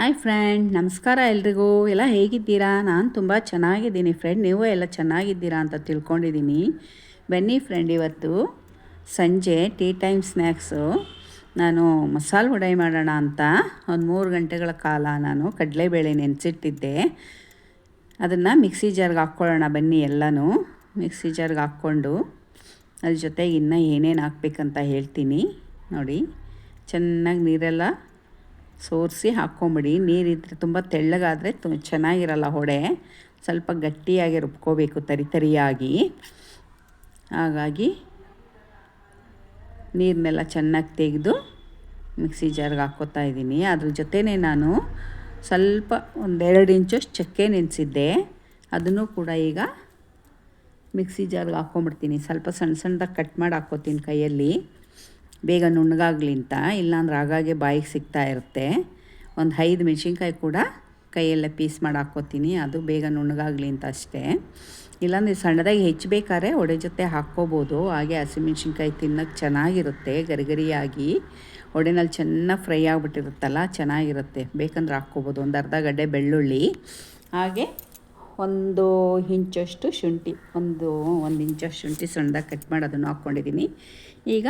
Hi friend, ನಮಸ್ಕಾರ ಎಲ್ರಿಗೂ. ಎಲ್ಲ ಹೇಗಿದ್ದೀರಾ? ನಾನು ತುಂಬ ಚೆನ್ನಾಗಿದ್ದೀನಿ ಫ್ರೆಂಡ್. ನೀವು ಎಲ್ಲ ಚೆನ್ನಾಗಿದ್ದೀರಾ ಅಂತ ತಿಳ್ಕೊಂಡಿದ್ದೀನಿ. ಬನ್ನಿ ಫ್ರೆಂಡ್, ಇವತ್ತು ಸಂಜೆ ಟೀ ಟೈಮ್ ಸ್ನ್ಯಾಕ್ಸು ನಾನು ಮಸಾಲೆ ವಡೆ ಮಾಡೋಣ ಅಂತ ಒಂದು 3 ಗಂಟೆಗಳ ಕಾಲ ನಾನು ಕಡಲೆಬೇಳೆ ನೆನೆಸಿಟ್ಟಿದ್ದೆ. ಅದನ್ನು ಮಿಕ್ಸಿ ಜಾರ್ಗೆ ಹಾಕ್ಕೊಳ್ಳೋಣ ಬನ್ನಿ. ಎಲ್ಲನೂ ಮಿಕ್ಸಿ ಜಾರ್ಗೆ ಹಾಕ್ಕೊಂಡು ಅದ್ರ ಜೊತೆಗೆ ಇನ್ನೂ ಏನೇನು ಹಾಕ್ಬೇಕಂತ ಹೇಳ್ತೀನಿ ನೋಡಿ. ಚೆನ್ನಾಗಿ ನೀರೆಲ್ಲ ಸೋರಿಸಿ ಹಾಕ್ಕೊಂಬಿಡಿ. ನೀರಿದ್ದರೆ ತುಂಬ ತೆಳ್ಳಗಾದರೆ ಚೆನ್ನಾಗಿರಲ್ಲ ವಡೆ. ಸ್ವಲ್ಪ ಗಟ್ಟಿಯಾಗಿ ರುಬ್ಕೋಬೇಕು, ತರಿಯಾಗಿ. ಹಾಗಾಗಿ ನೀರನ್ನೆಲ್ಲ ಚೆನ್ನಾಗಿ ತೆಗೆದು ಮಿಕ್ಸಿ ಜಾರ್ಗೆ ಹಾಕ್ಕೋತಾ ಇದ್ದೀನಿ. ಅದ್ರ ಜೊತೆನೇ ನಾನು ಸ್ವಲ್ಪ 1-2 ಇಂಚಷ್ಟು ಚಕ್ಕೆ ನೆನೆಸಿದ್ದೆ. ಅದನ್ನು ಕೂಡ ಈಗ ಮಿಕ್ಸಿ ಜಾರ್ಗೆ ಹಾಕ್ಕೊಂಬಿಡ್ತೀನಿ. ಸ್ವಲ್ಪ ಸಣ್ಣದಾಗಿ ಕಟ್ ಮಾಡಿ ಹಾಕ್ಕೋತೀನಿ ಕೈಯಲ್ಲಿ, ಬೇಗ ನುಣ್ಣಗಾಗಲಿ ಅಂತ. ಇಲ್ಲಾಂದ್ರೆ ಆಗಾಗೆ ಬಾಯಿಗೆ ಸಿಗ್ತಾ ಇರುತ್ತೆ. ಒಂದು 5 ಮೆಣಸಿನ್ಕಾಯಿ ಕೂಡ ಕೈಯಲ್ಲೇ ಪೀಸ್ ಮಾಡಿ ಹಾಕ್ಕೋತೀನಿ, ಅದು ಬೇಗ ನುಣ್ಣಗಾಗಲಿ ಅಂತ ಅಷ್ಟೇ. ಇಲ್ಲಾಂದರೆ ಸಣ್ಣದಾಗಿ ಹೆಚ್ಚಬೇಕಾದ್ರೆ ವಡೆ ಜೊತೆ ಹಾಕ್ಕೋಬೋದು. ಹಾಗೆ ಹಸಿಮೆಣ್ಸಿನ್ಕಾಯಿ ತಿನ್ನೋಕ್ಕೆ ಚೆನ್ನಾಗಿರುತ್ತೆ, ಗರಿಗರಿಯಾಗಿ. ವಡೆನಲ್ಲಿ ಚೆನ್ನಾಗಿ ಫ್ರೈ ಆಗಿಬಿಟ್ಟಿರುತ್ತಲ್ಲ, ಚೆನ್ನಾಗಿರುತ್ತೆ. ಬೇಕಂದ್ರೆ ಹಾಕ್ಕೋಬೋದು. ಒಂದು ಅರ್ಧ ಗಡ್ಡೆ ಬೆಳ್ಳುಳ್ಳಿ, ಹಾಗೆ 1 ಇಂಚಷ್ಟು ಶುಂಠಿ, ಒಂದು ಇಂಚಷ್ಟು ಶುಂಠಿ ಸಣ್ಣದಾಗಿ ಕಟ್ ಮಾಡಿ ಅದನ್ನು ಹಾಕ್ಕೊಂಡಿದ್ದೀನಿ. ಈಗ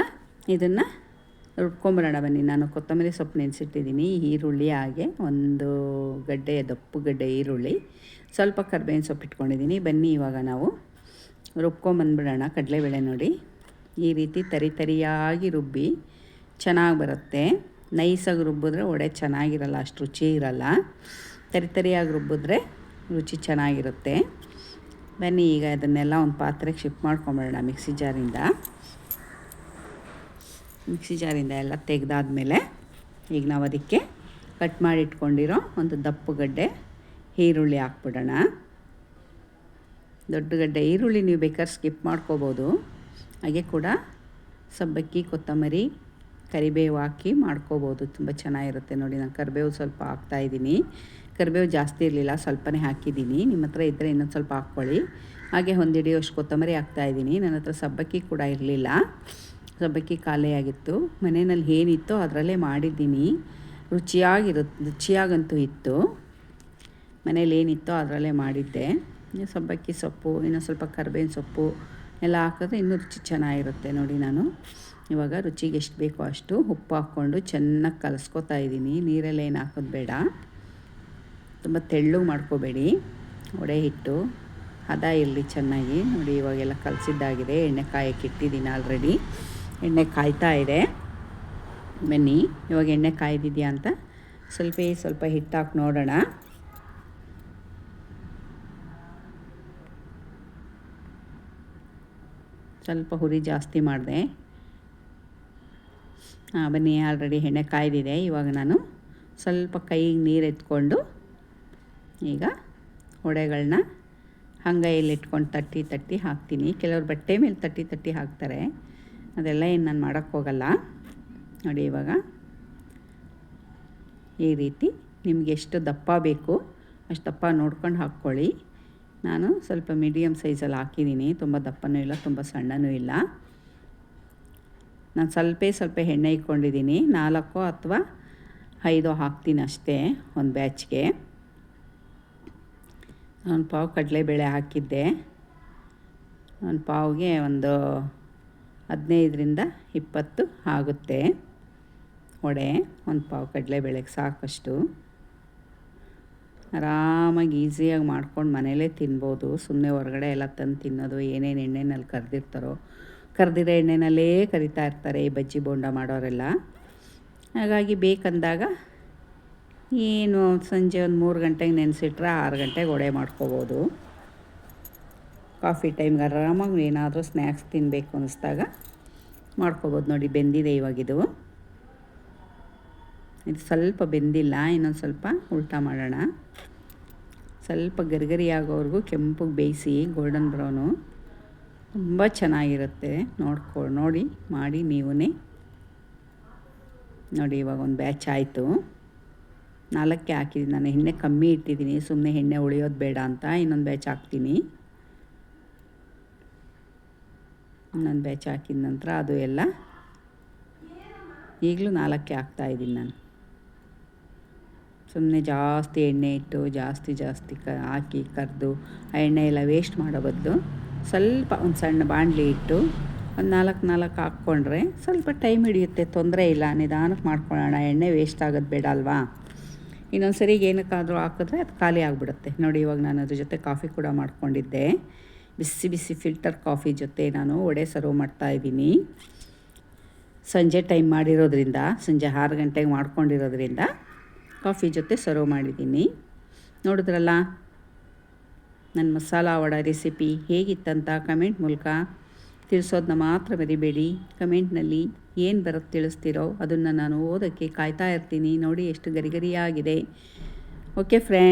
ಇದನ್ನು ರುಬ್ಕೊಂಬರೋಣ ಬನ್ನಿ. ನಾನು ಕೊತ್ತಂಬರಿ ಸೊಪ್ಪು ನೆನೆಸಿಟ್ಟಿದ್ದೀನಿ, ಈರುಳ್ಳಿ, ಹಾಗೆ 1 ಗಡ್ಡೆ ದಪ್ಪು ಗಡ್ಡೆ ಈರುಳ್ಳಿ, ಸ್ವಲ್ಪ ಕರ್ಬೇವಿನ ಸೊಪ್ಪು ಇಟ್ಕೊಂಡಿದ್ದೀನಿ. ಬನ್ನಿ ಇವಾಗ ನಾವು ರುಬ್ಕೊಂಬಂದ್ಬಿಡೋಣ. ಕಡಲೆಬೇಳೆ ನೋಡಿ ಈ ರೀತಿ ತರಿಯಾಗಿ ರುಬ್ಬಿ ಚೆನ್ನಾಗಿ ಬರುತ್ತೆ. ನೈಸಾಗಿ ರುಬ್ಬಿದ್ರೆ ವಡೆ ಚೆನ್ನಾಗಿರಲ್ಲ, ಅಷ್ಟು ರುಚಿ ಇರಲ್ಲ. ತರಿಯಾಗಿ ರುಬ್ಬಿದ್ರೆ ರುಚಿ ಚೆನ್ನಾಗಿರುತ್ತೆ. ಬನ್ನಿ ಈಗ ಅದನ್ನೆಲ್ಲ ಒಂದು ಪಾತ್ರೆಗೆ ಶಿಫ್ಟ್ ಮಾಡ್ಕೊಂಬಿಡೋಣ. ಮಿಕ್ಸಿ ಜಾರಿಂದ ಎಲ್ಲ ತೆಗೆದಾದ್ಮೇಲೆ ಈಗ ನಾವು ಅದಕ್ಕೆ ಕಟ್ ಮಾಡಿ ಇಟ್ಕೊಂಡಿರೋ ಒಂದು ದಪ್ಪು ಗಡ್ಡೆ ಈರುಳ್ಳಿ ಹಾಕ್ಬಿಡೋಣ. ದೊಡ್ಡ ಗಡ್ಡೆ ಈರುಳ್ಳಿ ನೀವು ಬೇಕಾದ್ರೆ ಸ್ಕಿಪ್ ಮಾಡ್ಕೋಬೋದು. ಹಾಗೆ ಕೂಡ ಸಬ್ಬಕ್ಕಿ, ಕೊತ್ತಂಬರಿ, ಕರಿಬೇವು ಹಾಕಿ ಮಾಡ್ಕೋಬೋದು, ತುಂಬ ಚೆನ್ನಾಗಿರುತ್ತೆ ನೋಡಿ. ನಾನು ಕರಿಬೇವು ಸ್ವಲ್ಪ ಹಾಕ್ತಾಯಿದ್ದೀನಿ. ಕರಿಬೇವು ಜಾಸ್ತಿ ಇರಲಿಲ್ಲ, ಸ್ವಲ್ಪನೇ ಹಾಕಿದ್ದೀನಿ. ನಿಮ್ಮ ಹತ್ರ ಇದ್ದರೆ ಇನ್ನೊಂದು ಸ್ವಲ್ಪ ಹಾಕ್ಕೊಳ್ಳಿ. ಹಾಗೆ 1 ಹಿಡಿಯೋಷ್ಟು ಕೊತ್ತಂಬರಿ ಹಾಕ್ತಾಯಿದ್ದೀನಿ. ನನ್ನ ಹತ್ರ ಸಬ್ಬಕ್ಕಿ ಕೂಡ ಇರಲಿಲ್ಲ, ಸಬ್ಬಕ್ಕಿ ಖಾಲಿಯಾಗಿತ್ತು. ಮನೆಯಲ್ಲಿ ಏನಿತ್ತೋ ಅದರಲ್ಲೇ ಮಾಡಿದ್ದೀನಿ. ರುಚಿಯಾಗಂತೂ ಇತ್ತು. ಮನೇಲಿ ಏನಿತ್ತೋ ಅದರಲ್ಲೇ ಮಾಡಿದ್ದೆ. ಸಬ್ಬಕ್ಕಿ ಸೊಪ್ಪು, ಇನ್ನೂ ಸ್ವಲ್ಪ ಕರ್ಬೇವಿನ ಸೊಪ್ಪು ಎಲ್ಲ ಹಾಕಿದ್ರೆ ಇನ್ನೂ ರುಚಿ ಚೆನ್ನಾಗಿರುತ್ತೆ ನೋಡಿ. ನಾನು ಇವಾಗ ರುಚಿಗೆ ಎಷ್ಟು ಬೇಕೋ ಅಷ್ಟು ಉಪ್ಪು ಹಾಕ್ಕೊಂಡು ಚೆನ್ನಾಗಿ ಕಲಸ್ಕೊತಾ ಇದ್ದೀನಿ. ನೀರೆಲ್ಲ ಏನು ಹಾಕೋದು ಬೇಡ, ತುಂಬ ತೆಳ್ಳಗೆ ಮಾಡ್ಕೋಬೇಡಿ. ವಡೆ ಹಿಟ್ಟು ಹದ ಇರಲಿ ಚೆನ್ನಾಗಿ ನೋಡಿ. ಇವಾಗೆಲ್ಲ ಕಲಸಿದ್ದಾಗಿದೆ. ಎಣ್ಣೆ ಕಾಯಕ್ಕೆ ಇಟ್ಟಿದ್ದೀನಿ ಆಲ್ರೆಡಿ. ಎಣ್ಣೆ ಕಾಯ್ತಾ ಇದೆ. ಬನ್ನಿ ಇವಾಗ ಎಣ್ಣೆ ಕಾಯ್ದಿದೆಯಾ ಅಂತ ಸ್ವಲ್ಪ ಹಿಟ್ಟು ಹಾಕಿ ನೋಡೋಣ. ಸ್ವಲ್ಪ ಹುರಿ ಜಾಸ್ತಿ ಮಾಡಿದೆ. ಬನ್ನಿ ಆಲ್ರೆಡಿ ಎಣ್ಣೆ ಕಾಯ್ದಿದೆ. ಇವಾಗ ನಾನು ಸ್ವಲ್ಪ ಕೈಗೆ ನೀರು ಎತ್ಕೊಂಡು ಈಗ ವಡೆಗಳನ್ನ ಅಂಗೈಯಲ್ಲಿ ಇಟ್ಕೊಂಡು ತಟ್ಟಿ ಹಾಕ್ತೀನಿ. ಕೆಲವರು ಬಟ್ಟೆ ಮೇಲೆ ತಟ್ಟಿ ಹಾಕ್ತಾರೆ, ಅದೆಲ್ಲ ಏನು ನಾನು ಮಾಡೋಕ್ಕೋಗಲ್ಲ ನೋಡಿ. ಇವಾಗ ಈ ರೀತಿ ನಿಮಗೆ ಎಷ್ಟು ದಪ್ಪ ಬೇಕು ಅಷ್ಟು ದಪ್ಪ ನೋಡ್ಕೊಂಡು ಹಾಕ್ಕೊಳ್ಳಿ. ನಾನು ಸ್ವಲ್ಪ ಮೀಡಿಯಮ್ ಸೈಜಲ್ಲಿ ಹಾಕಿದ್ದೀನಿ, ತುಂಬ ದಪ್ಪನೂ ಇಲ್ಲ, ತುಂಬ ಸಣ್ಣನೂ ಇಲ್ಲ. ನಾನು ಸ್ವಲ್ಪ ಎಣ್ಣೆ ಇಟ್ಕೊಂಡಿದ್ದೀನಿ. 4 ಅಥವಾ 5 ಹಾಕ್ತೀನಿ ಅಷ್ಟೇ ಒಂದು ಬ್ಯಾಚ್ಗೆ. ಒಂದು ಪಾವು ಕಡಲೆಬೇಳೆ ಹಾಕಿದ್ದೆ. ಒಂದು ಪಾವ್ಗೆ ಒಂದು 15ರಿಂದ 20 ಆಗುತ್ತೆ ವಡೆ. ಒಂದು ಪಾವು ಕಡಲೆಬೇಳೆಗೆ ಸಾಕಷ್ಟು. ಆರಾಮಾಗಿ ಈಸಿಯಾಗಿ ಮಾಡ್ಕೊಂಡು ಮನೇಲೇ ತಿನ್ಬೋದು. ಸುಮ್ಮನೆ ಹೊರಗಡೆ ಎಲ್ಲ ತಂದು ತಿನ್ನೋದು, ಏನೇನು ಎಣ್ಣೆನಲ್ಲಿ ಕರೆದಿರ್ತಾರೋ, ಕರೆದಿರೋ ಎಣ್ಣೆನಲ್ಲೇ ಕರಿತಾ ಇರ್ತಾರೆ ಈ ಬಜ್ಜಿ ಬೋಂಡ ಮಾಡೋರೆಲ್ಲ. ಹಾಗಾಗಿ ಬೇಕಂದಾಗ ಏನು ಸಂಜೆ ಒಂದು 3 ಗಂಟೆಗೆ ನೆನೆಸಿಟ್ರೆ 6 ಗಂಟೆಗೆ ವಡೆ ಮಾಡ್ಕೋಬೋದು. ಕಾಫಿ ಟೈಮ್ಗೆ ಆರಾಮಾಗಿ ಏನಾದರೂ ಸ್ನ್ಯಾಕ್ಸ್ ತಿನ್ನಬೇಕು ಅನ್ನಿಸ್ದಾಗ ಮಾಡ್ಕೋಬೋದು ನೋಡಿ. ಬೆಂದಿದೆ ಇವಾಗಿದು. ಇದು ಸ್ವಲ್ಪ ಬೆಂದಿಲ್ಲ, ಇನ್ನೊಂದು ಸ್ವಲ್ಪ ಉಲ್ಟಾ ಮಾಡೋಣ. ಸ್ವಲ್ಪ ಗರಿಗರಿ ಆಗೋವರೆಗೂ ಕೆಂಪಗೆ ಬೇಯಿಸಿ, ಗೋಲ್ಡನ್ ಬ್ರೌನು, ತುಂಬ ಚೆನ್ನಾಗಿರುತ್ತೆ. ನೋಡಿ ಮಾಡಿ ನೀವೇ ನೋಡಿ. ಇವಾಗ ಒಂದು ಬ್ಯಾಚ್ ಆಯಿತು. 4 ಹಾಕಿದ್ದೀನಿ ನಾನು. ಎಣ್ಣೆ ಕಮ್ಮಿ ಇಟ್ಟಿದ್ದೀನಿ, ಸುಮ್ಮನೆ ಎಣ್ಣೆ ಉಳಿಯೋದು ಬೇಡ ಅಂತ. ಇನ್ನೊಂದು ಬ್ಯಾಚ್ ಹಾಕ್ತೀನಿ. ಇನ್ನೊಂದು ಬ್ಯಾಚ್ ಹಾಕಿದ ನಂತರ ಅದು ಎಲ್ಲ ಈಗಲೂ 4 ಹಾಕ್ತಾಯಿದ್ದೀನಿ ನಾನು. ಸುಮ್ಮನೆ ಜಾಸ್ತಿ ಎಣ್ಣೆ ಇಟ್ಟು ಜಾಸ್ತಿ ಹಾಕಿ ಕರೆದು ಆ ಎಣ್ಣೆ ಎಲ್ಲ ವೇಸ್ಟ್ ಮಾಡೋ ಬದಲು ಸ್ವಲ್ಪ ಒಂದು ಸಣ್ಣ ಬಾಣಲಿ ಇಟ್ಟು ಒಂದು ನಾಲ್ಕು ಹಾಕ್ಕೊಂಡ್ರೆ ಸ್ವಲ್ಪ ಟೈಮ್ ಹಿಡಿಯುತ್ತೆ, ತೊಂದರೆ ಇಲ್ಲ, ನಿಧಾನಕ್ಕೆ ಮಾಡ್ಕೊಳ್ಳೋಣ, ಎಣ್ಣೆ ವೇಸ್ಟ್ ಆಗೋದು ಬೇಡ ಅಲ್ವಾ. ಇನ್ನೊಂದು ಸರಿಗೆ ಏನಕ್ಕಾದರೂ ಹಾಕಿದ್ರೆ ಅದು ಖಾಲಿ ಆಗಿಬಿಡುತ್ತೆ. ನೋಡಿ, ಇವಾಗ ನಾನು ಅದ್ರ ಜೊತೆ ಕಾಫಿ ಕೂಡ ಮಾಡ್ಕೊಂಡಿದ್ದೆ. ಬಿಸಿ ಫಿಲ್ಟರ್ ಕಾಫಿ ಜೊತೆ ನಾನು ವಡೆ ಸರ್ವ್ ಮಾಡ್ತಾಯಿದ್ದೀನಿ. ಸಂಜೆ ಟೈಮ್ ಮಾಡಿರೋದ್ರಿಂದ, ಸಂಜೆ 6 ಗಂಟೆಗೆ ಮಾಡ್ಕೊಂಡಿರೋದ್ರಿಂದ ಕಾಫಿ ಜೊತೆ ಸರ್ವ್ ಮಾಡಿದ್ದೀನಿ. ನೋಡಿದ್ರಲ್ಲ ನನ್ನ ಮಸಾಲ ವಡೆ ರೆಸಿಪಿ ಹೇಗಿತ್ತಂತ ಕಮೆಂಟ್ ಮೂಲಕ ತಿಳಿಸೋದನ್ನ ಮಾತ್ರ ಮರಿಬೇಡಿ. ಕಮೆಂಟ್ನಲ್ಲಿ ಏನು ಬರುತ್ತೆ ತಿಳಿಸ್ತಿರೋ ಅದನ್ನು ನಾನು ಓದೋಕ್ಕೆ ಕಾಯ್ತಾ ಇರ್ತೀನಿ. ನೋಡಿ ಎಷ್ಟು ಗರಿಗರಿಯಾಗಿದೆ. Okay friend.